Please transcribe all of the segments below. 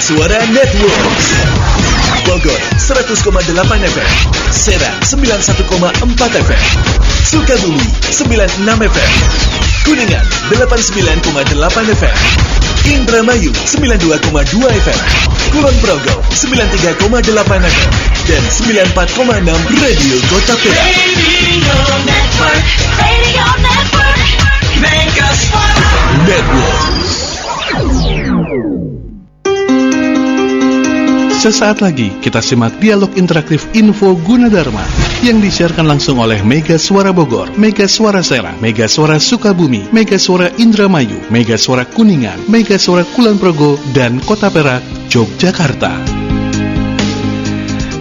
Suara Network. Bogor 100,8 FM, Serang 91,4 FM, Sukabumi 96 FM, Kuningan 89,8 FM, Indramayu 92,2 FM, Kulon Progo 93,8 FM, dan 94,6 Radio Kota Perak. Radio Network, Mega Suara Network. Sesaat lagi kita simak dialog interaktif Info Gunadarma yang disiarkan langsung oleh Mega Suara Bogor, Mega Suara Serang, Mega Suara Sukabumi, Mega Suara Indramayu, Mega Suara Kuningan, Mega Suara Kulon Progo, dan Kota Perak, Yogyakarta.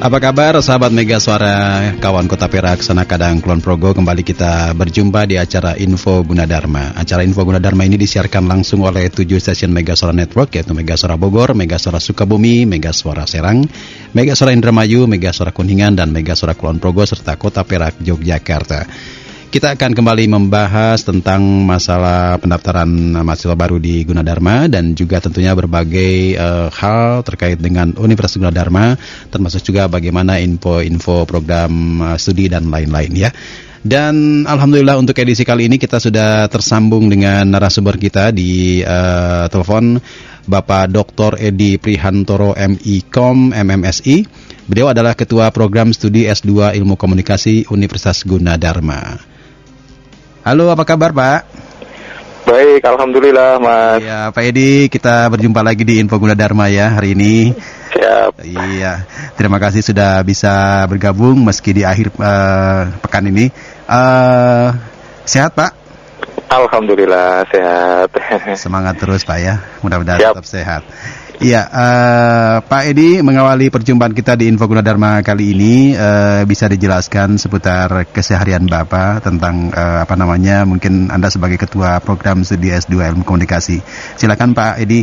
Apa kabar sahabat Mega Suara, kawan Kota Perak, Sana Kadang, Kulon Progo? Kembali kita berjumpa di acara Info Gunadarma. Acara Info Gunadarma ini disiarkan langsung oleh 7 stasiun Mega Suara Network, yaitu Mega Suara Bogor, Mega Suara Sukabumi, Mega Suara Serang, Mega Suara Indramayu, Mega Suara Kuningan, dan Mega Suara Kulon Progo, serta Kota Perak, Yogyakarta. Kita akan kembali membahas tentang masalah pendaftaran mahasiswa baru di Gunadarma dan juga tentunya berbagai hal terkait dengan Universitas Gunadarma, termasuk juga bagaimana info-info program studi dan lain-lain ya. Dan alhamdulillah untuk edisi kali ini kita sudah tersambung dengan narasumber kita di telepon, Bapak Dr. Edi Prihantoro MIKOM MMSI. Beliau adalah Ketua Program Studi S2 Ilmu Komunikasi Universitas Gunadarma. Halo, apa kabar Pak? Baik, alhamdulillah Mas. Iya, Pak Edi, kita berjumpa lagi di Info Gunadarma ya hari ini. Siap. Iya, terima kasih sudah bisa bergabung meski di akhir pekan ini. Sehat Pak? Alhamdulillah sehat. Semangat terus Pak ya, mudah-mudahan Siap. tetap sehat. Iya, Pak Edi, mengawali perjumpaan kita di Info Gunadarma kali ini, bisa dijelaskan seputar keseharian Bapak tentang mungkin Anda sebagai Ketua Program Studi S2 Ilmu Komunikasi. Silakan Pak Edi.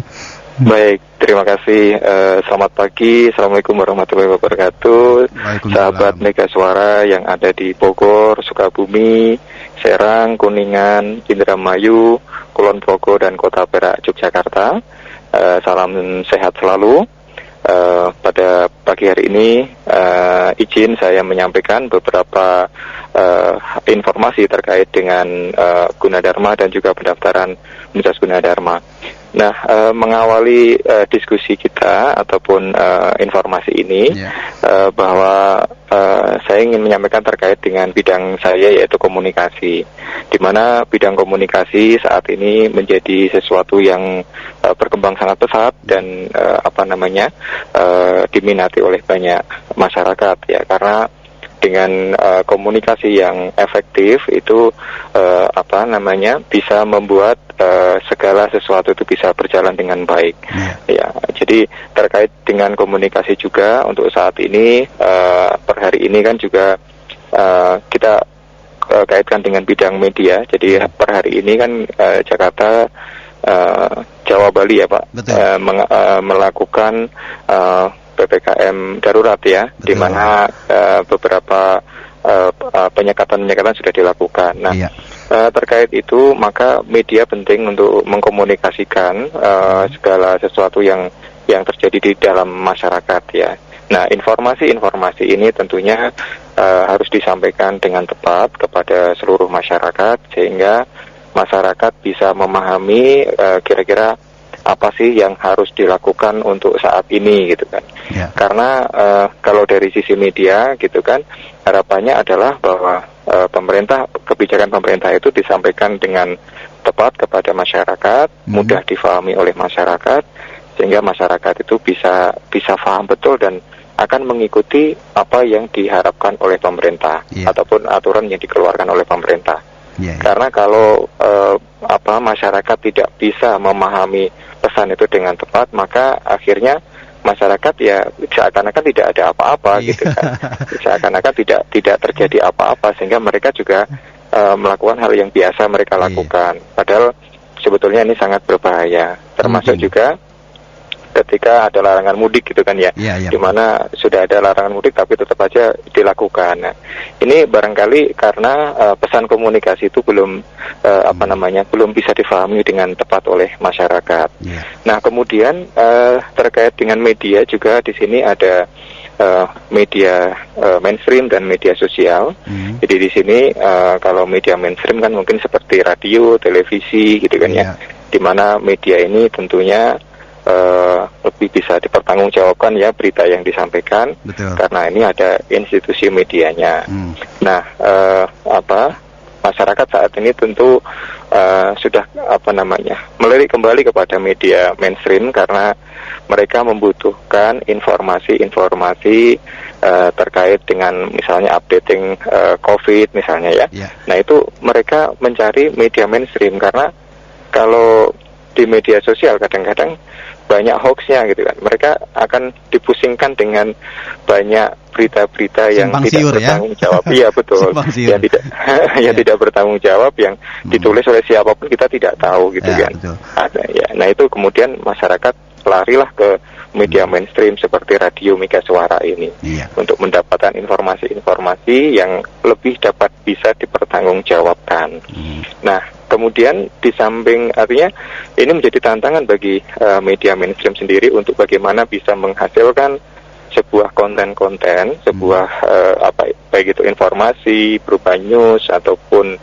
Baik, terima kasih. Selamat pagi, Assalamualaikum warahmatullahi wabarakatuh. Sahabat Mega Suara yang ada di Bogor, Sukabumi, Serang, Kuningan, Indramayu, Kulon Progo, dan Kota Perak, Yogyakarta. Salam sehat selalu. Pada pagi hari ini izin saya menyampaikan beberapa informasi terkait dengan Gunadarma dan juga pendaftaran Universitas Gunadarma. Nah, mengawali diskusi kita ataupun informasi ini, bahwa saya ingin menyampaikan terkait dengan bidang saya, yaitu komunikasi, di mana bidang komunikasi saat ini menjadi sesuatu yang berkembang sangat pesat dan diminati oleh banyak masyarakat ya, karena dengan komunikasi yang efektif itu bisa membuat segala sesuatu itu bisa berjalan dengan baik. Ya, jadi terkait dengan komunikasi juga untuk saat ini, per hari ini kan juga kita kaitkan dengan bidang media. Jadi per hari ini kan Jakarta, Jawa Bali ya Pak, melakukan PPKM darurat ya, di mana beberapa penyekatan sudah dilakukan. Nah, terkait itu maka media penting untuk mengkomunikasikan segala sesuatu yang terjadi di dalam masyarakat ya. Nah, informasi ini tentunya harus disampaikan dengan tepat kepada seluruh masyarakat sehingga masyarakat bisa memahami kira-kira apa sih yang harus dilakukan untuk saat ini gitu kan. Karena kalau dari sisi media gitu kan, harapannya adalah bahwa kebijakan pemerintah itu disampaikan dengan tepat kepada masyarakat, mudah difahami oleh masyarakat, sehingga masyarakat itu bisa paham betul dan akan mengikuti apa yang diharapkan oleh pemerintah ataupun aturan yang dikeluarkan oleh pemerintah. Karena kalau masyarakat tidak bisa memahami pesan itu dengan tepat, maka akhirnya masyarakat ya seakan-akan tidak ada apa-apa gitu kan. Seakan-akan tidak terjadi apa-apa, sehingga mereka juga melakukan hal yang biasa mereka lakukan. Padahal sebetulnya ini sangat berbahaya. Termasuk juga ketika ada larangan mudik gitu kan ya, di mana sudah ada larangan mudik tapi tetap aja dilakukan. Nah, ini barangkali karena pesan komunikasi itu belum belum bisa difahami dengan tepat oleh masyarakat. Nah, kemudian terkait dengan media juga di sini ada media mainstream dan media sosial. Jadi di sini kalau media mainstream kan mungkin seperti radio, televisi gitu kan ya, di mana media ini tentunya lebih bisa dipertanggungjawabkan ya berita yang disampaikan. Betul. Karena ini ada institusi medianya. Nah, masyarakat saat ini tentu sudah melirik kembali kepada media mainstream karena mereka membutuhkan informasi-informasi terkait dengan misalnya updating COVID misalnya ya. Nah, itu mereka mencari media mainstream karena kalau di media sosial kadang-kadang banyak hoaxnya gitu kan. Mereka akan dipusingkan dengan banyak berita-berita yang tidak bertanggung jawab. Iya betul. Yang tidak bertanggung jawab, yang ditulis oleh siapapun kita tidak tahu gitu kan. Nah, itu kemudian masyarakat larilah ke media mainstream seperti radio Mega Suara ini untuk mendapatkan informasi-informasi yang lebih dapat bisa dipertanggungjawabkan. Nah, kemudian di samping artinya ini menjadi tantangan bagi media mainstream sendiri untuk bagaimana bisa menghasilkan sebuah konten-konten, sebuah baik itu informasi berupa news ataupun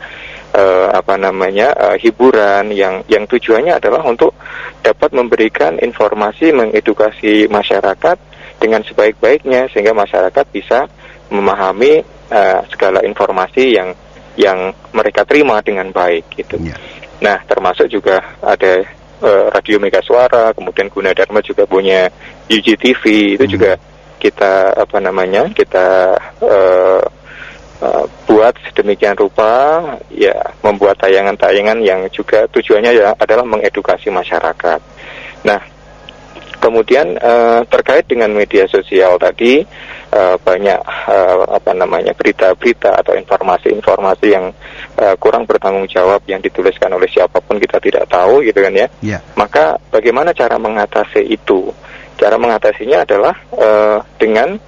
hiburan yang tujuannya adalah untuk dapat memberikan informasi, mengedukasi masyarakat dengan sebaik-baiknya sehingga masyarakat bisa memahami segala informasi yang mereka terima dengan baik gitu. Nah, termasuk juga ada Radio Mega Suara, kemudian Gunadarma juga punya UGTV, itu juga kita buat sedemikian rupa ya, membuat tayangan-tayangan yang juga tujuannya ya adalah mengedukasi masyarakat. Nah, kemudian terkait dengan media sosial tadi banyak berita-berita atau informasi-informasi yang kurang bertanggung jawab yang dituliskan oleh siapapun kita tidak tahu gitu kan ya. Maka bagaimana cara mengatasi itu? Cara mengatasinya adalah dengan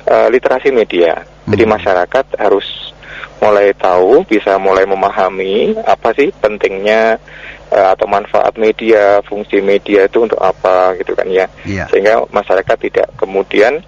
literasi media. Jadi masyarakat harus mulai tahu, bisa mulai memahami apa sih pentingnya atau manfaat media, fungsi media itu untuk apa gitu kan ya. Sehingga masyarakat tidak kemudian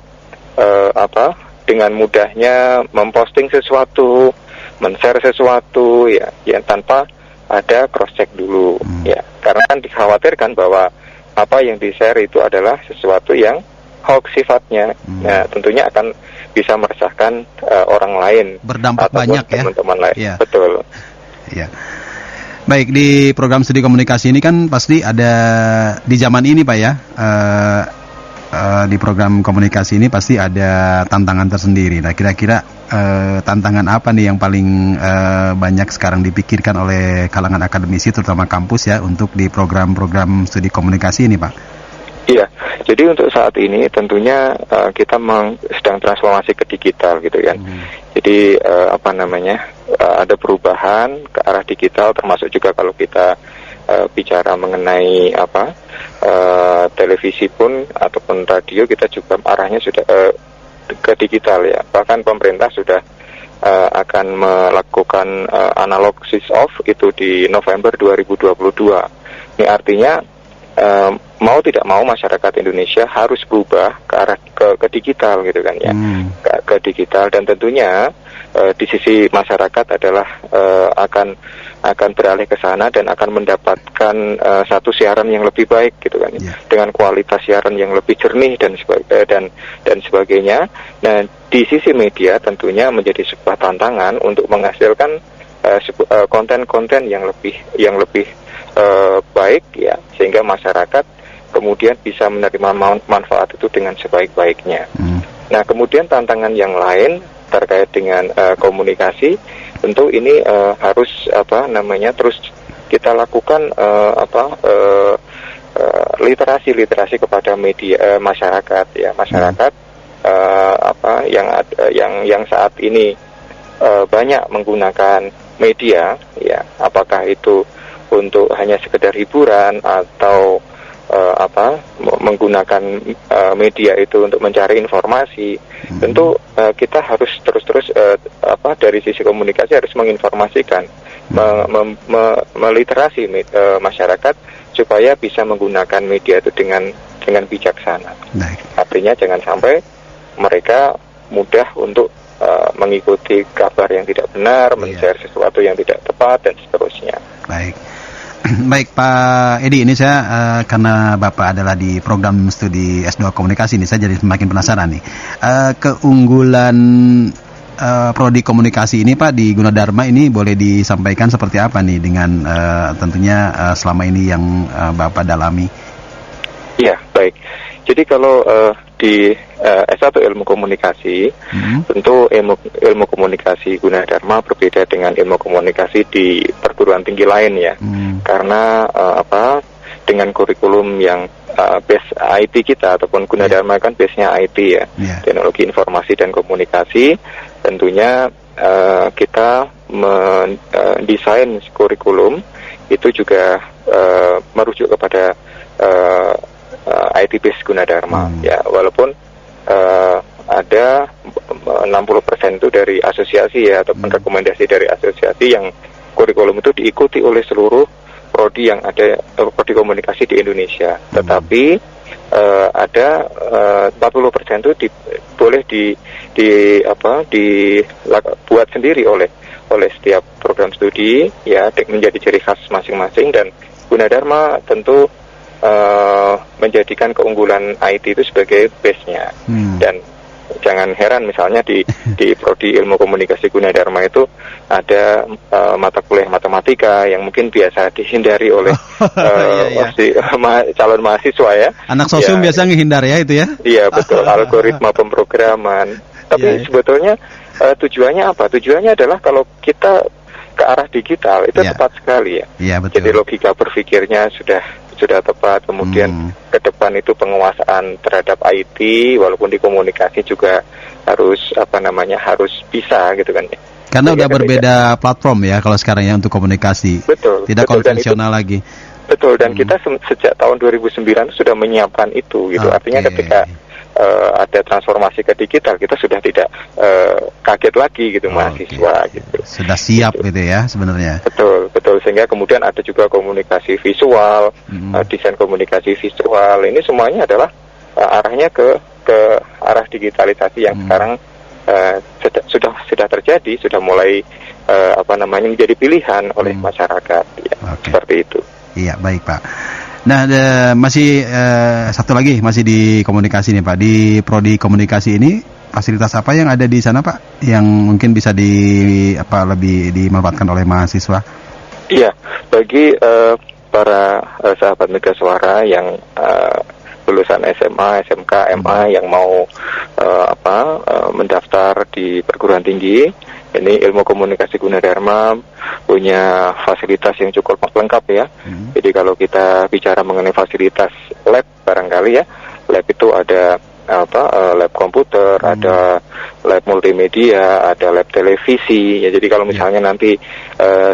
dengan mudahnya memposting sesuatu, men-share sesuatu ya tanpa ada cross check dulu ya. Karena kan dikhawatirkan bahwa apa yang di-share itu adalah sesuatu yang hoax sifatnya. Nah, tentunya akan bisa meresahkan orang lain, berdampak banyak ya, teman-teman lain. Betul. Ya. Baik, di program studi komunikasi ini kan pasti ada di zaman ini Pak ya, di program komunikasi ini pasti ada tantangan tersendiri. Nah, kira-kira tantangan apa nih yang paling banyak sekarang dipikirkan oleh kalangan akademisi terutama kampus ya untuk di program-program studi komunikasi ini Pak? Iya, jadi untuk saat ini tentunya kita sedang transformasi ke digital gitu kan. Jadi ada perubahan ke arah digital, termasuk juga kalau kita bicara mengenai televisi pun ataupun radio, kita juga arahnya sudah ke digital ya. Bahkan pemerintah sudah akan melakukan analog switch off itu di November 2022. Ini artinya mau tidak mau masyarakat Indonesia harus berubah ke arah ke digital gitu kan ya, ke digital. Dan tentunya di sisi masyarakat adalah akan beralih ke sana dan akan mendapatkan satu siaran yang lebih baik gitu kan, dengan kualitas siaran yang lebih jernih dan sebagainya. Nah, di sisi media tentunya menjadi sebuah tantangan untuk menghasilkan konten-konten yang lebih baik ya, sehingga masyarakat kemudian bisa menerima manfaat itu dengan sebaik-baiknya. Nah, kemudian tantangan yang lain terkait dengan komunikasi, tentu ini harus terus kita lakukan literasi kepada media masyarakat ya, masyarakat yang saat ini banyak menggunakan media ya, apakah itu untuk hanya sekedar hiburan atau menggunakan media itu untuk mencari informasi, tentu kita harus terus dari sisi komunikasi harus menginformasikan, meliterasi masyarakat supaya bisa menggunakan media itu dengan bijaksana. Artinya jangan sampai mereka mudah untuk mengikuti kabar yang tidak benar, men-share sesuatu yang tidak tepat dan seterusnya. Baik Pak Edi, ini saya karena Bapak adalah di program studi S2 Komunikasi ini, saya jadi semakin penasaran nih. Keunggulan prodi komunikasi ini Pak di Gunadarma ini boleh disampaikan seperti apa nih dengan tentunya selama ini yang Bapak dalami? Iya, baik. Jadi kalau di S1 ilmu komunikasi, tentu ilmu komunikasi Gunadarma berbeda dengan ilmu komunikasi di perguruan tinggi lain ya. Karena dengan kurikulum yang base IT kita ataupun Gunadarma kan base-nya IT ya, teknologi informasi dan komunikasi. Tentunya kita mendesain kurikulum itu juga merujuk kepada IT base Gunadarma ya, walaupun ada 60% itu dari asosiasi ya, ataupun rekomendasi dari asosiasi yang kurikulum itu diikuti oleh seluruh prodi yang ada, prodi komunikasi di Indonesia. Tetapi ada 40% itu boleh dibuat sendiri oleh setiap program studi ya, menjadi ciri khas masing-masing. Dan Gunadarma tentu menjadikan keunggulan IT itu sebagai base-nya. Dan jangan heran misalnya di prodi ilmu komunikasi Gunadarma itu ada mata kuliah matematika yang mungkin biasa dihindari oleh calon mahasiswa ya. Anak sosium biasa ngehindar ya itu ya. Iya betul, algoritma pemrograman. Tapi sebetulnya tujuannya apa? Tujuannya adalah kalau kita ke arah digital itu tepat sekali ya. Betul. Jadi logika berpikirnya sudah tepat. Kemudian ke depan itu penguasaan terhadap IT, walaupun di komunikasi juga harus harus bisa gitu kan. Karena udah berbeda platform ya kalau sekarang ya untuk komunikasi. Tidak konvensional lagi. Betul, dan kita sejak tahun 2009 sudah menyiapkan itu gitu. Artinya ketika ada transformasi ke digital, kita sudah tidak kaget lagi gitu mahasiswa gitu. Sudah siap gitu ya sebenarnya. Betul, sehingga kemudian ada juga komunikasi visual, desain komunikasi visual. Ini semuanya adalah arahnya ke arah digitalisasi yang sekarang sudah terjadi, sudah mulai menjadi pilihan oleh masyarakat ya. Seperti itu. Iya, baik Pak. Nah, masih satu lagi, masih di komunikasi nih Pak. Di prodi komunikasi ini fasilitas apa yang ada di sana Pak? Yang mungkin bisa lebih dimanfaatkan oleh mahasiswa? Iya, bagi para sahabat Mega Suara yang lulusan SMA, SMK, MA yang mau mendaftar di perguruan tinggi, ini ilmu komunikasi Gunadarma punya fasilitas yang cukup lengkap ya. Jadi kalau kita bicara mengenai fasilitas lab barangkali ya, lab itu ada lab komputer, ada lab multimedia, ada lab televisi. Ya, jadi kalau misalnya nanti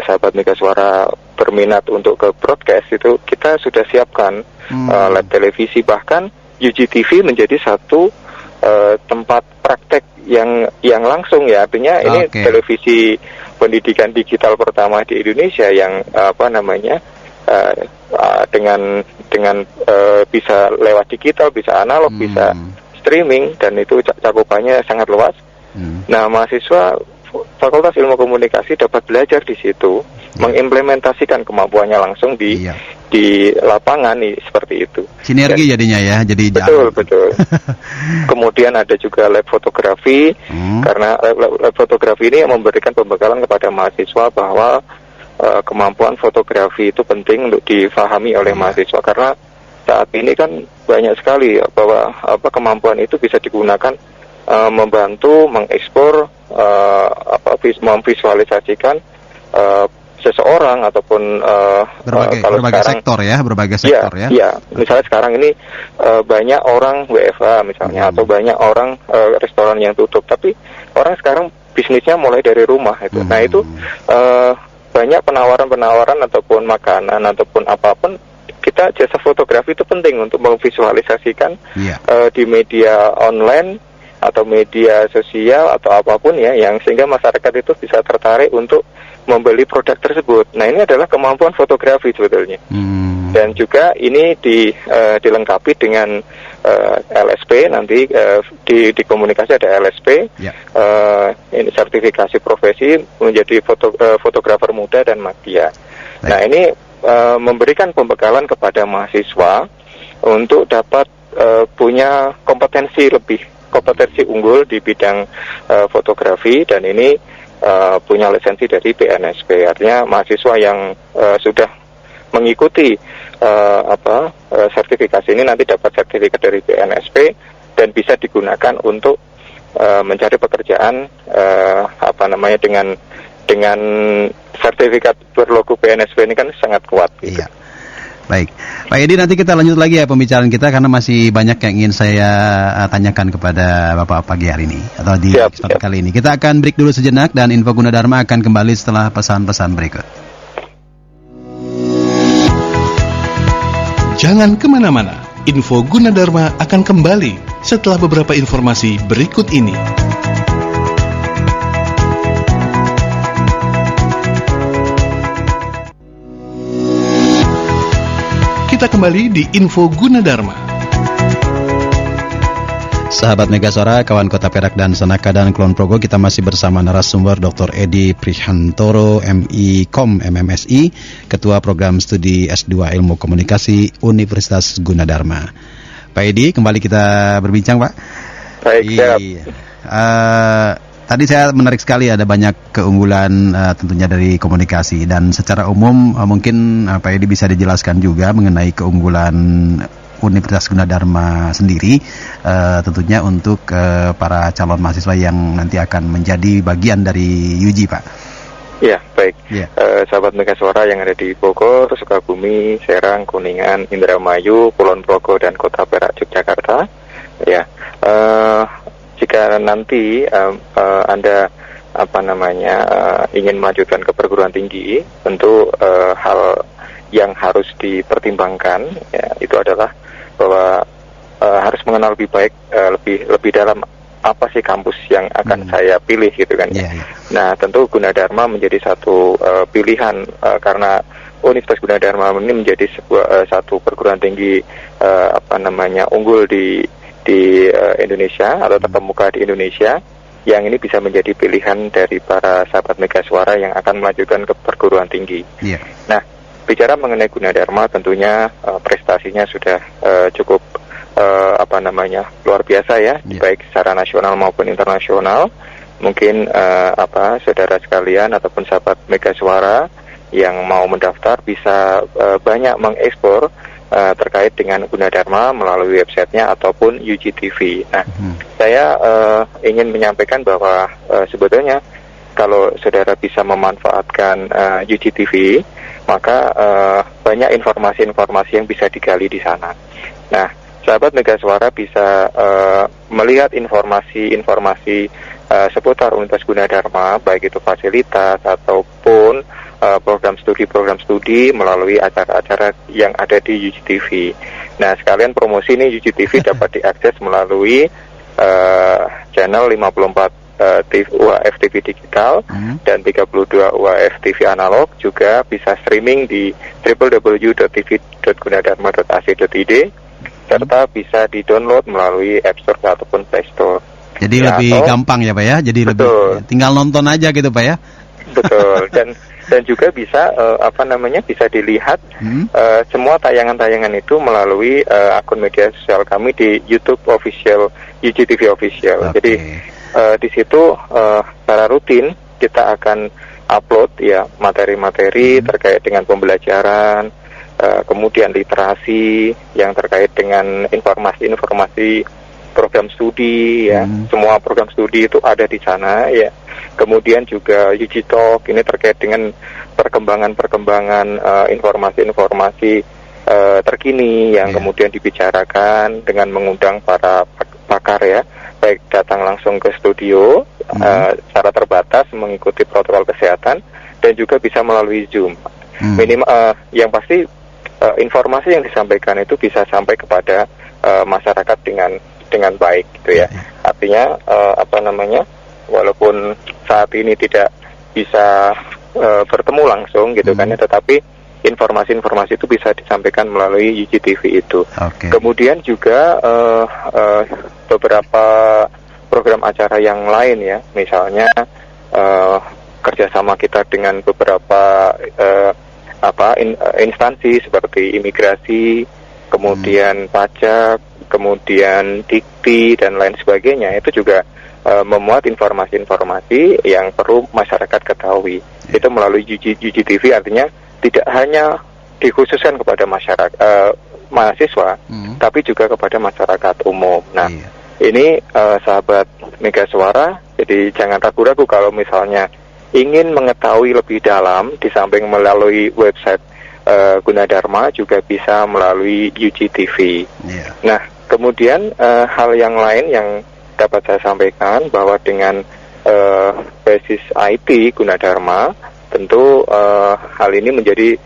sahabat Mega Suara berminat untuk ke broadcast itu kita sudah siapkan lab televisi, bahkan UGTV menjadi satu tempat praktek yang langsung ya, artinya ini televisi pendidikan digital pertama di Indonesia yang dengan bisa lewat digital, bisa analog, bisa streaming, dan itu cakupannya sangat luas. Nah, mahasiswa Fakultas Ilmu Komunikasi dapat belajar di situ, mengimplementasikan kemampuannya langsung di lapangan nih, seperti itu. Sinergi jadinya ya, jadi betul. Kemudian ada juga lab fotografi, karena lab fotografi ini memberikan pembekalan kepada mahasiswa bahwa kemampuan fotografi itu penting untuk difahami oleh mahasiswa, karena saat ini kan banyak sekali bahwa kemampuan itu bisa digunakan membantu mengekspor memvisualisasikan seseorang ataupun berbagai sektor ya. Iya, misalnya sekarang ini banyak orang WFH misalnya, atau banyak orang restoran yang tutup, tapi orang sekarang bisnisnya mulai dari rumah itu. Nah, itu banyak penawaran ataupun makanan ataupun apapun kita jasa fotografi itu penting untuk memvisualisasikan di media online atau media sosial atau apapun ya, yang sehingga masyarakat itu bisa tertarik untuk membeli produk tersebut. Nah, ini adalah kemampuan fotografi sebetulnya. Dan juga ini dilengkapi dengan LSP, nanti di komunikasi ada LSP, ini sertifikasi profesi menjadi fotografer muda dan media. Nah, ini memberikan pembekalan kepada mahasiswa untuk dapat punya kompetensi unggul di bidang fotografi, dan ini punya lisensi dari BNSP. Artinya mahasiswa yang sudah mengikuti sertifikasi ini nanti dapat sertifikat dari BNSP dan bisa digunakan untuk mencari pekerjaan dengan sertifikat berlogo BNSP ini kan sangat kuat gitu. Iya. Baik, Pak Edi, nanti kita lanjut lagi ya pembicaraan kita karena masih banyak yang ingin saya tanyakan kepada Bapak pagi hari ini atau di kesempatan kali ini. Kita akan break dulu sejenak dan Info Gunadarma akan kembali setelah pesan-pesan berikut. Jangan kemana-mana, Info Gunadarma akan kembali setelah beberapa informasi berikut ini. Kita kembali di Info Gunadarma. Sahabat Mega Suara, kawan Kota Perak dan Sanaka dan Kulon Progo, kita masih bersama narasumber Dr. Edi Prihantoro, MI.Com, MMSI, Ketua Program Studi S2 Ilmu Komunikasi Universitas Gunadarma. Pak Edi, kembali kita berbincang, Pak. Baik, siap. Tadi saya menarik sekali, ada banyak keunggulan tentunya dari komunikasi, dan secara umum mungkin Pak Edi bisa dijelaskan juga mengenai keunggulan Universitas Gunadarma sendiri, tentunya untuk para calon mahasiswa yang nanti akan menjadi bagian dari UG, Pak. Ya, baik. Sahabat Mega Suara yang ada di Bogor, Sukabumi, Serang, Kuningan, Indramayu, Kulon Progo, dan Kota Perak, Yogyakarta. Ya, jika nanti Anda ingin melanjutkan ke perguruan tinggi, tentu hal yang harus dipertimbangkan ya, itu adalah bahwa harus mengenal lebih baik, lebih dalam apa sih kampus yang akan saya pilih gitu kan. Nah, tentu Gunadarma menjadi satu pilihan karena Universitas Gunadarma ini menjadi satu perguruan tinggi unggul di Indonesia atau terkemuka di Indonesia, yang ini bisa menjadi pilihan dari para sahabat Mega Suara yang akan melanjutkan ke perguruan tinggi. Nah, bicara mengenai Gunadarma, tentunya prestasinya sudah cukup luar biasa ya, baik secara nasional maupun internasional. Mungkin saudara sekalian ataupun sahabat Mega Suara yang mau mendaftar bisa banyak mengekspor terkait dengan Gunadarma melalui websitenya ataupun UGTV. Nah, saya ingin menyampaikan bahwa sebetulnya kalau saudara bisa memanfaatkan UGTV, maka banyak informasi-informasi yang bisa digali di sana. Nah, sahabat Mega Suara bisa melihat informasi-informasi seputar Universitas Gunadarma, baik itu fasilitas ataupun program studi melalui acara-acara yang ada di UGTV. Nah, sekalian promosi ini, UGTV dapat diakses melalui channel 54 UHF TV digital dan 32 UHF TV analog, juga bisa streaming di www.tv.gunadarma.ac.id serta bisa di-download melalui App Store ataupun Play Store. Jadi lebih gampang ya, Pak ya. Jadi lebih tinggal nonton aja gitu, Pak ya. Betul. Dan juga bisa bisa dilihat semua tayangan-tayangan itu melalui akun media sosial kami di YouTube official, UGTV official. Jadi di situ secara rutin kita akan upload ya materi-materi terkait dengan pembelajaran, kemudian literasi yang terkait dengan informasi-informasi program studi ya. Semua program studi itu ada di sana ya. Kemudian juga UG Talk ini terkait dengan perkembangan informasi-informasi terkini yang kemudian dibicarakan dengan mengundang para pakar ya, baik datang langsung ke studio secara terbatas mengikuti protokol kesehatan dan juga bisa melalui Zoom. Minimal yang pasti informasi yang disampaikan itu bisa sampai kepada masyarakat dengan baik gitu ya. Artinya walaupun saat ini tidak bisa bertemu langsung gitu kan ya, tetapi informasi-informasi itu bisa disampaikan melalui UGTV itu. Kemudian juga beberapa program acara yang lain ya, misalnya kerjasama kita dengan beberapa instansi seperti imigrasi, kemudian pajak, kemudian dikti dan lain sebagainya, itu juga memuat informasi-informasi yang perlu masyarakat ketahui. Itu melalui UGTV, artinya tidak hanya dikhususkan kepada masyarakat mahasiswa, tapi juga kepada masyarakat umum. Nah, ini sahabat Mega Suara, jadi jangan ragu-ragu kalau misalnya ingin mengetahui lebih dalam, di samping melalui website Gunadarma juga bisa melalui UGTV. Nah, kemudian hal yang lain yang dapat saya sampaikan bahwa dengan basis IT Gunadarma, tentu hal ini menjadi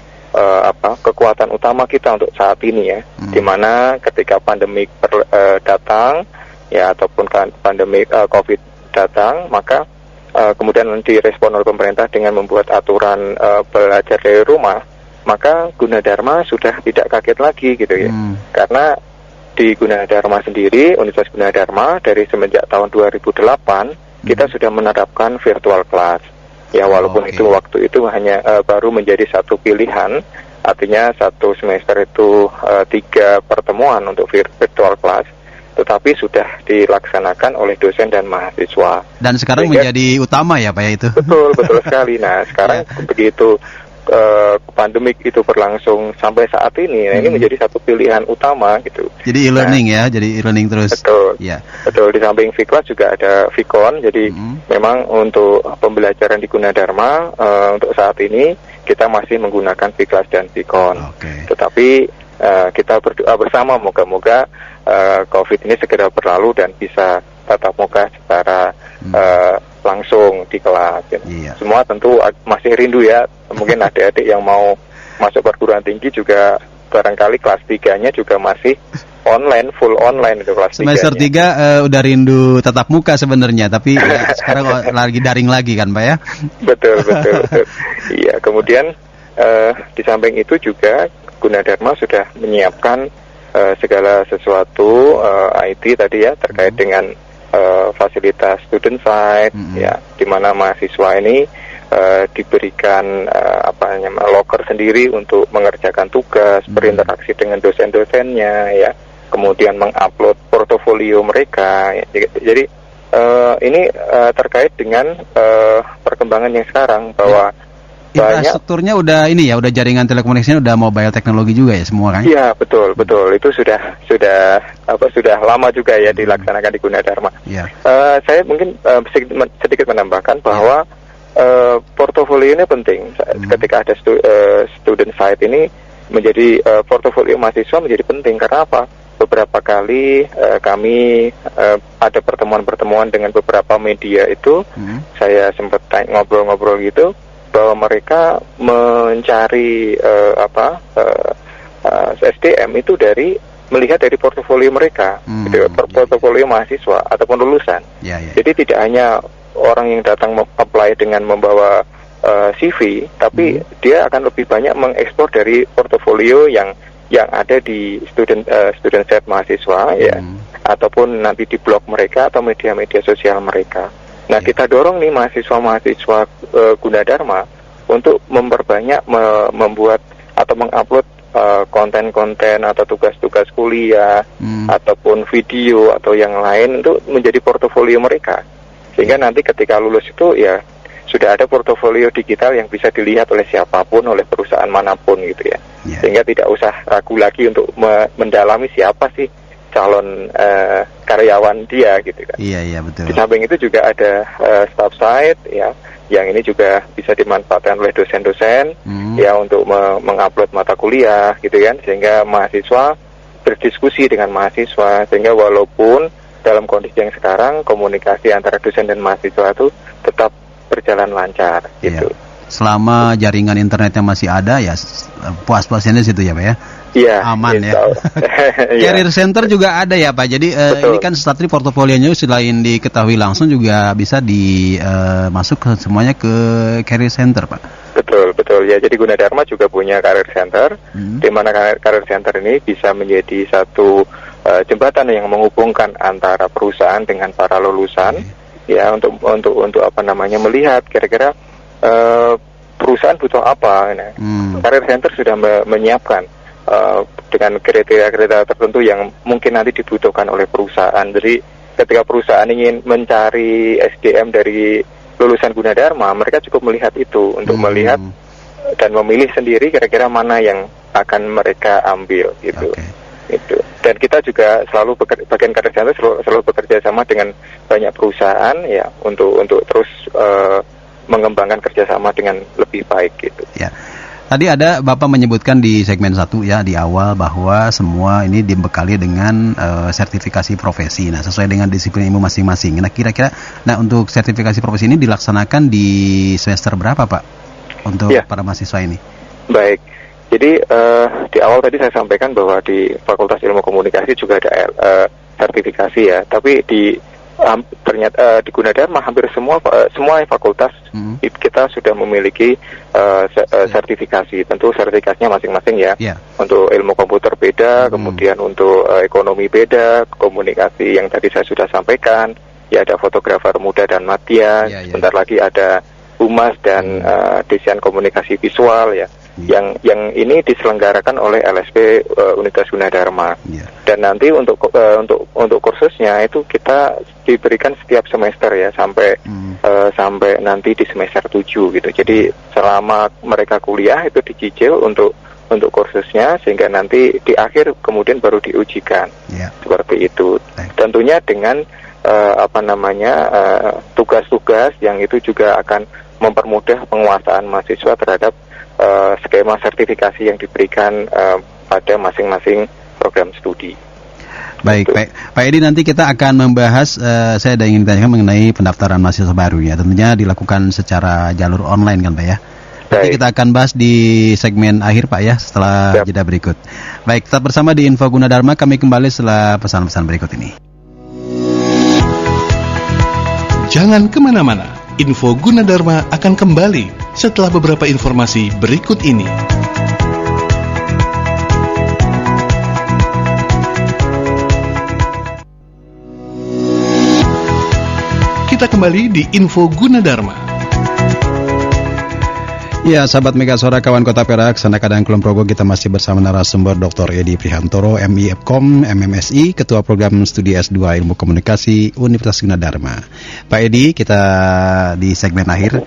kekuatan utama kita untuk saat ini ya, di mana ketika pandemi datang ya, ataupun pandemi COVID datang, maka kemudian direspon oleh pemerintah dengan membuat aturan belajar dari rumah, maka Gunadarma sudah tidak kaget lagi gitu ya. Karena di Gunadarma sendiri, Universitas Gunadarma dari semenjak tahun 2008 kita sudah menerapkan virtual class. Ya, walaupun itu waktu itu hanya baru menjadi satu pilihan, artinya satu semester itu 3 pertemuan untuk virtual class, tetapi sudah dilaksanakan oleh dosen dan mahasiswa. Dan sekarang menjadi utama ya Pak ya itu? Betul sekali. Nah, sekarang begitu pandemik itu berlangsung sampai saat ini, nah ini menjadi satu pilihan utama gitu. Jadi e-learning jadi e-learning terus. Betul. Betul. Di samping Vklas juga ada Vkon. Jadi memang untuk pembelajaran di Gunadarma untuk saat ini kita masih menggunakan Vklas dan Vkon. Tetapi kita berdoa bersama moga-moga COVID ini segera berlalu dan bisa tatap muka secara langsung di kelas. Semua tentu masih rindu ya. Mungkin adik-adik yang mau masuk perguruan tinggi juga barangkali kelas 3-nya juga masih online, full online itu kelas 3-nya. Semester 3 udah rindu tatap muka sebenarnya, tapi ya, sekarang lagi daring lagi kan Pak ya? Betul. Iya, kemudian di samping itu juga Gunadarma sudah menyiapkan segala sesuatu IT tadi ya, terkait dengan fasilitas student site ya, di mana mahasiswa ini diberikan loker sendiri untuk mengerjakan tugas, berinteraksi dengan dosen-dosennya ya, kemudian mengupload portofolio mereka ya. Jadi ini terkait dengan perkembangan yang sekarang bahwa infrastrukturnya udah ini ya, udah jaringan telekomunikasinya udah mobile teknologi juga ya semua kan? Iya, betul. Itu sudah lama juga ya dilaksanakan di Gunadarma. Saya mungkin sedikit menambahkan bahwa portofolio ini penting. Ketika ada student site ini menjadi portofolio mahasiswa menjadi penting. Karena apa? Beberapa kali kami ada pertemuan-pertemuan dengan beberapa media itu, saya sempat ngobrol-ngobrol gitu, bahwa mereka mencari SDM itu melihat dari portofolio mereka, portofolio mahasiswa ataupun lulusan. Jadi tidak hanya orang yang datang apply dengan membawa CV, tapi dia akan lebih banyak mengekspor dari portofolio yang ada di student set mahasiswa ya, ataupun nanti di blog mereka atau media-media sosial mereka. Nah, kita dorong nih mahasiswa Gunadarma untuk memperbanyak membuat atau mengupload konten-konten atau tugas-tugas kuliah ataupun video atau yang lain itu menjadi portofolio mereka. Sehingga nanti ketika lulus itu ya sudah ada portofolio digital yang bisa dilihat oleh siapapun, oleh perusahaan manapun gitu ya. Sehingga tidak usah ragu lagi untuk mendalami siapa sih calon karyawan dia gitu kan. Iya betul. Di samping itu juga ada staff site ya, yang ini juga bisa dimanfaatkan oleh dosen-dosen ya untuk mengupload mata kuliah gitu kan, sehingga mahasiswa berdiskusi dengan mahasiswa, sehingga walaupun dalam kondisi yang sekarang komunikasi antara dosen dan mahasiswa itu tetap berjalan lancar gitu. selama jaringan internetnya masih ada ya puas-puasnya di situ ya Pak ya. Iya, aman ya. Career Center juga ada ya Pak. Jadi ini kan Statri portofolionya selain diketahui langsung juga bisa masuk ke semuanya ke Career Center Pak. Betul ya. Jadi Gunadarma juga punya Career Center, di mana Career Center ini bisa menjadi satu jembatan yang menghubungkan antara perusahaan dengan para lulusan, ya untuk melihat kira-kira perusahaan butuh apa. Career Center sudah menyiapkan dengan kriteria-kriteria tertentu yang mungkin nanti dibutuhkan oleh perusahaan. Jadi ketika perusahaan ingin mencari SDM dari lulusan Gunadarma, mereka cukup melihat itu untuk melihat dan memilih sendiri kira-kira mana yang akan mereka ambil gitu. Itu. Dan kita juga selalu bagian Career Center selalu bekerja sama dengan banyak perusahaan ya untuk terus mengembangkan kerjasama dengan lebih baik gitu. Ya. Tadi ada Bapak menyebutkan di segmen 1 ya di awal bahwa semua ini dibekali dengan sertifikasi profesi. Nah, sesuai dengan disiplin ilmu masing-masing. Nah, kira-kira untuk sertifikasi profesi ini dilaksanakan di semester berapa, Pak? Untuk para mahasiswa ini. Baik. Jadi di awal tadi saya sampaikan bahwa di Fakultas Ilmu Komunikasi juga ada sertifikasi ya, tapi ternyata di Gunadarma hampir semua fakultas kita sudah memiliki sertifikasi. Tentu sertifikasinya masing-masing ya. Untuk ilmu komputer beda, kemudian untuk ekonomi beda, komunikasi yang tadi saya sudah sampaikan, ya ada fotografer muda dan madya, sebentar lagi ada humas dan desain komunikasi visual ya. Yang ini diselenggarakan oleh LSP Universitas Gunadarma. Dan nanti untuk kursusnya itu kita diberikan setiap semester ya sampai nanti di semester 7 gitu. Jadi selama mereka kuliah itu dicicil untuk kursusnya sehingga nanti di akhir kemudian baru diujikan. Seperti itu. Tentunya dengan tugas-tugas yang itu juga akan mempermudah penguasaan mahasiswa terhadap skema sertifikasi yang diberikan pada masing-masing program studi. Baik, Pak Edi, nanti kita akan membahas, saya ingin ditanyakan mengenai pendaftaran mahasiswa baru ya, tentunya dilakukan secara jalur online kan Pak ya. Nanti kita akan bahas di segmen akhir Pak ya, setelah jeda berikut. Baik, tetap bersama di Info Gunadarma, kami kembali setelah pesan-pesan berikut ini. Jangan kemana-mana, Info Gunadarma akan kembali setelah beberapa informasi berikut ini. Kita kembali di Info Gunadarma. Ya, sahabat Mega Suara Kawan Kota Perak, Sanaka dan Kulon Progo, kita masih bersama narasumber Dr. Edi Prihantoro, MIFkom, MMSI, Ketua Program Studi S2 Ilmu Komunikasi Universitas Gunadarma. Pak Edi, kita di segmen akhir.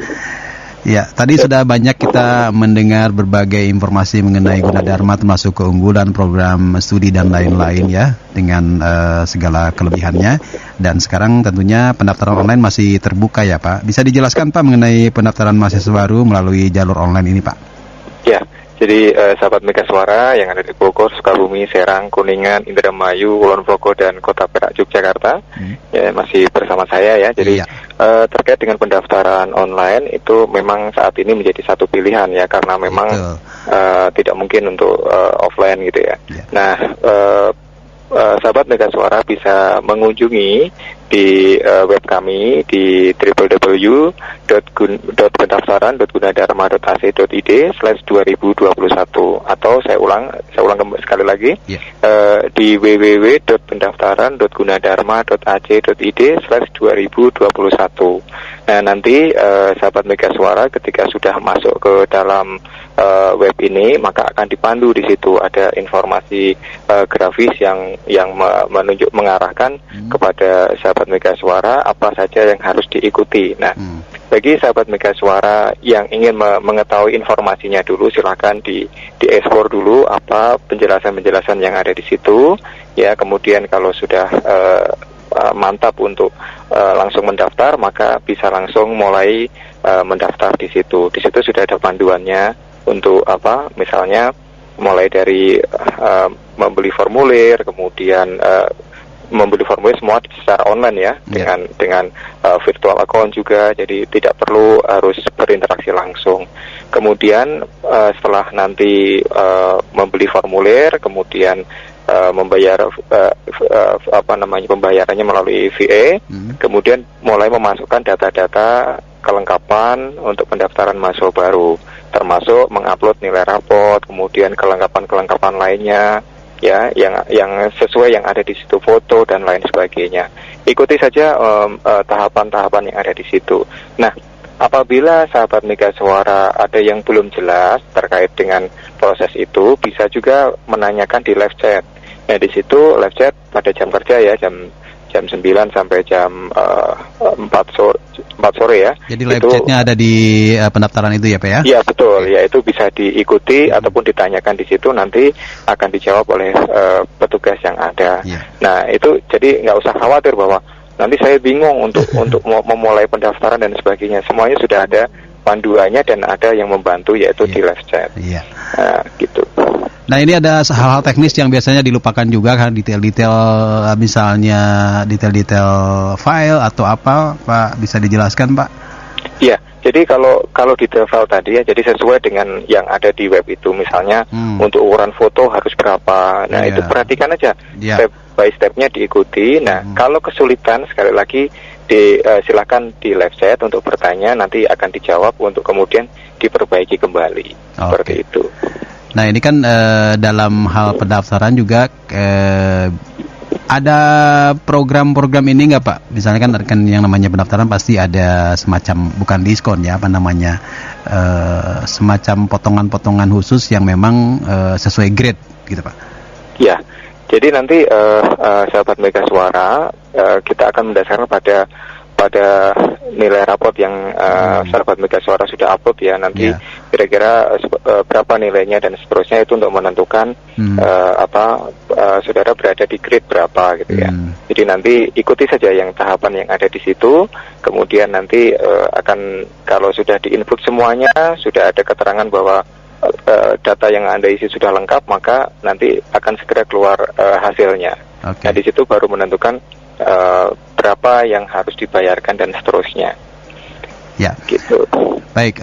Ya, tadi sudah banyak kita mendengar berbagai informasi mengenai Gunadarma, termasuk keunggulan program studi dan lain-lain ya, dengan segala kelebihannya. Dan sekarang tentunya pendaftaran online masih terbuka ya Pak. Bisa dijelaskan Pak mengenai pendaftaran mahasiswa baru melalui jalur online ini Pak? Ya, jadi sahabat Mega Suara yang ada di Bogor, Sukabumi, Serang, Kuningan, Indramayu, Kulon Progo dan Kota Perak, Yogyakarta, ya masih bersama saya ya. Jadi terkait dengan pendaftaran online itu memang saat ini menjadi satu pilihan ya, karena memang tidak mungkin untuk offline gitu ya. Nah, sahabat Mega Suara bisa mengunjungi di web kami di www.pendaftaran.gunadarma.ac.id/2021 atau saya ulang sekali lagi di www.pendaftaran.gunadarma.ac.id/2021. Nah, nanti sahabat Mega Suara ketika sudah masuk ke dalam web ini maka akan dipandu di situ ada informasi grafis yang mengarahkan kepada sahabat Mega Suara apa saja yang harus diikuti. Nah, bagi sahabat Mega Suara yang ingin mengetahui informasinya dulu, silakan di-explore dulu apa penjelasan-penjelasan yang ada di situ. Ya, kemudian kalau sudah mantap untuk langsung mendaftar, maka bisa langsung mulai mendaftar di situ. Di situ sudah ada panduannya untuk misalnya mulai dari membeli formulir, kemudian membeli formulir semua secara online ya, dengan virtual account juga, jadi tidak perlu harus berinteraksi langsung. Kemudian setelah nanti membeli formulir, kemudian membayar pembayarannya melalui VA, kemudian mulai memasukkan data-data kelengkapan untuk pendaftaran mahasiswa baru, termasuk mengupload nilai rapot, kemudian kelengkapan lainnya ya yang sesuai yang ada di situ, foto dan lain sebagainya. Ikuti saja tahapan-tahapan yang ada di situ. Nah, apabila sahabat Mega Suara ada yang belum jelas terkait dengan proses itu, bisa juga menanyakan di live chat. Nah, di situ live chat pada jam kerja ya, jam 9 sampai jam 4 sore ya. Jadi live chatnya ada di pendaftaran itu ya Pak ya? Iya betul, ya itu bisa diikuti ataupun ditanyakan di situ, nanti akan dijawab oleh petugas yang ada. Nah itu jadi nggak usah khawatir bahwa nanti saya bingung untuk memulai pendaftaran dan sebagainya. Semuanya sudah ada panduannya dan ada yang membantu, yaitu di live chat. Gitu. Nah ini ada hal-hal teknis yang biasanya dilupakan juga kan, detail-detail misalnya detail-detail file atau apa, Pak, bisa dijelaskan Pak? Iya, jadi kalau detail file tadi ya, jadi sesuai dengan yang ada di web itu, misalnya untuk ukuran foto harus berapa, nah itu perhatikan aja, step by stepnya diikuti. Nah kalau kesulitan sekali lagi silakan di live chat untuk bertanya, nanti akan dijawab untuk kemudian diperbaiki kembali, seperti itu. Nah ini kan dalam hal pendaftaran juga ada program-program ini nggak Pak? Misalnya kan yang namanya pendaftaran pasti ada semacam, bukan diskon ya, semacam potongan-potongan khusus yang memang sesuai grade gitu Pak? Ya, jadi nanti sahabat Mega Suara kita akan mendasarkan pada nilai raport yang sahabat Mega Suara sudah upload ya, nanti kira-kira berapa nilainya dan seterusnya, itu untuk menentukan saudara berada di grade berapa gitu ya. Jadi nanti ikuti saja yang tahapan yang ada di situ, kemudian nanti akan, kalau sudah di-input semuanya, sudah ada keterangan bahwa data yang Anda isi sudah lengkap, maka nanti akan segera keluar hasilnya. Nah di situ baru menentukan berapa yang harus dibayarkan dan seterusnya. Ya. Gitu. Baik.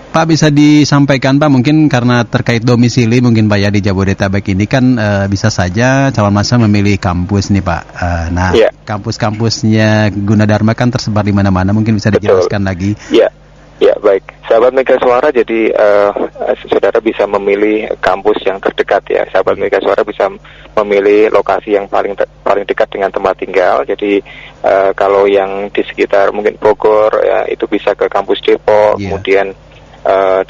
Pak, bisa disampaikan Pak, mungkin karena terkait domisili mungkin Pak ya, di Jabodetabek ini kan bisa saja calon mahasiswa memilih kampus nih Pak. Kampus-kampusnya Gunadarma kan tersebar di mana-mana, mungkin bisa dijelaskan lagi. Ya baik, sahabat Mega Suara, jadi saudara bisa memilih kampus yang terdekat ya. Sahabat Mega Suara bisa memilih lokasi yang paling dekat dengan tempat tinggal. Jadi kalau yang di sekitar mungkin Bogor ya, itu bisa ke kampus Depok. Kemudian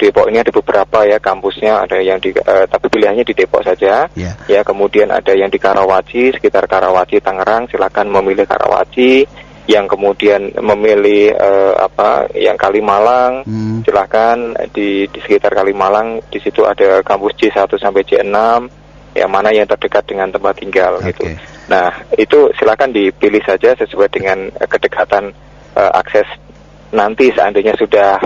Depok ini ada beberapa ya kampusnya, ada yang tapi pilihannya di Depok saja. Ya, kemudian ada yang di Karawaci, sekitar Karawaci, Tangerang, silakan memilih Karawaci. Yang kemudian memilih yang Kalimalang, silakan di sekitar Kalimalang, di situ ada kampus C1 sampai C6, yang mana yang terdekat dengan tempat tinggal gitu. Nah itu silakan dipilih saja sesuai dengan kedekatan akses. Nanti seandainya sudah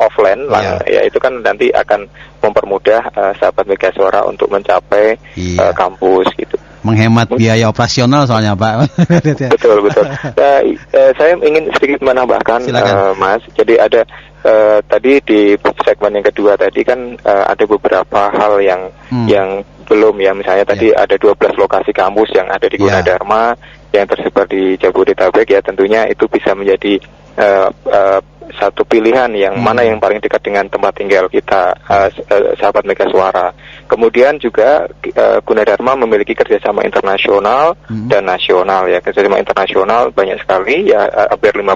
offline, ya itu kan nanti akan mempermudah sahabat Mega Suara untuk mencapai kampus gitu. Menghemat biaya operasional soalnya Pak. Betul. Saya ingin sedikit menambahkan Mas. Jadi ada tadi di segmen yang kedua tadi kan ada beberapa hal yang belum ya. Misalnya tadi ada 12 lokasi kampus yang ada di Gunadarma yang tersebar di Jabodetabek ya. Tentunya itu bisa menjadi satu pilihan yang mana yang paling dekat dengan tempat tinggal kita, sahabat Mega Suara. Kemudian juga Gunadarma memiliki kerjasama internasional dan nasional ya. Kerjasama internasional banyak sekali ya, hampir 50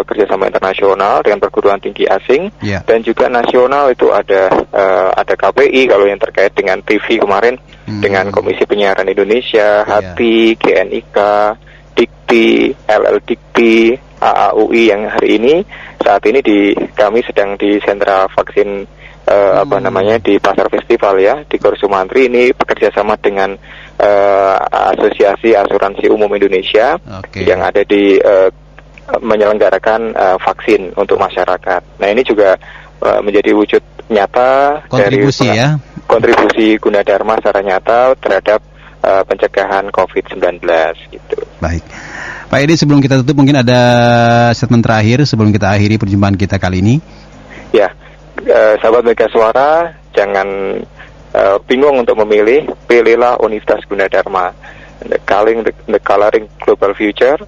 kerjasama internasional dengan perguruan tinggi asing, dan juga nasional itu ada KPI kalau yang terkait dengan TV kemarin dengan Komisi Penyiaran Indonesia, HATI, GNIK, Dikti, LLDikti, AAUI yang hari ini saat ini kami sedang di sentra vaksin di Pasar Festival ya, di Gor Sumantri. Ini bekerja sama dengan Asosiasi Asuransi Umum Indonesia yang ada di menyelenggarakan vaksin untuk masyarakat. Nah ini juga menjadi wujud nyata kontribusi dari kontribusi Gunadarma secara nyata terhadap pencegahan COVID-19 gitu. Baik. Pak Edi, sebelum kita tutup mungkin ada statement terakhir sebelum kita akhiri perjumpaan kita kali ini. Ya, sahabat Mega Suara, jangan bingung untuk memilih, pilihlah Universitas Gunadarma. The Coloring Global Future,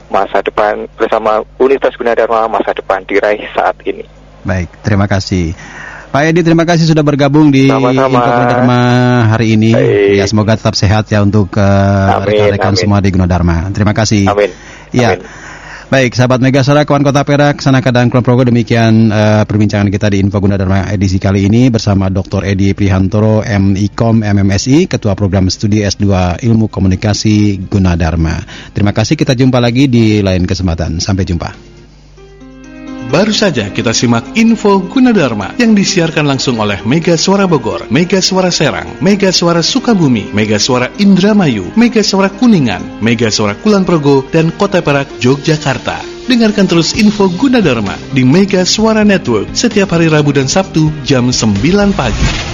masa depan bersama Universitas Gunadarma, masa depan diraih saat ini. Baik, terima kasih. Pak Edi, terima kasih sudah bergabung di Info Gunadarma hari ini. Baik. Ya, semoga tetap sehat ya untuk rekan-rekan semua di Gunadarma. Terima kasih. Amin. Ya. Amin. Baik, sahabat Mega Suara kawan Kota Perak, Sanaka dan Kulon Progo, demikian perbincangan kita di Info Gunadarma edisi kali ini bersama Dr. Edi Prihantoro, MIKOM MMSI, Ketua Program Studi S2 Ilmu Komunikasi Gunadarma. Terima kasih, kita jumpa lagi di lain kesempatan. Sampai jumpa. Baru saja kita simak Info Gunadarma yang disiarkan langsung oleh Mega Suara Bogor, Mega Suara Serang, Mega Suara Sukabumi, Mega Suara Indramayu, Mega Suara Kuningan, Mega Suara Kulon Progo, dan Kota Perak, Yogyakarta. Dengarkan terus Info Gunadarma di Mega Suara Network setiap hari Rabu dan Sabtu jam 9 pagi.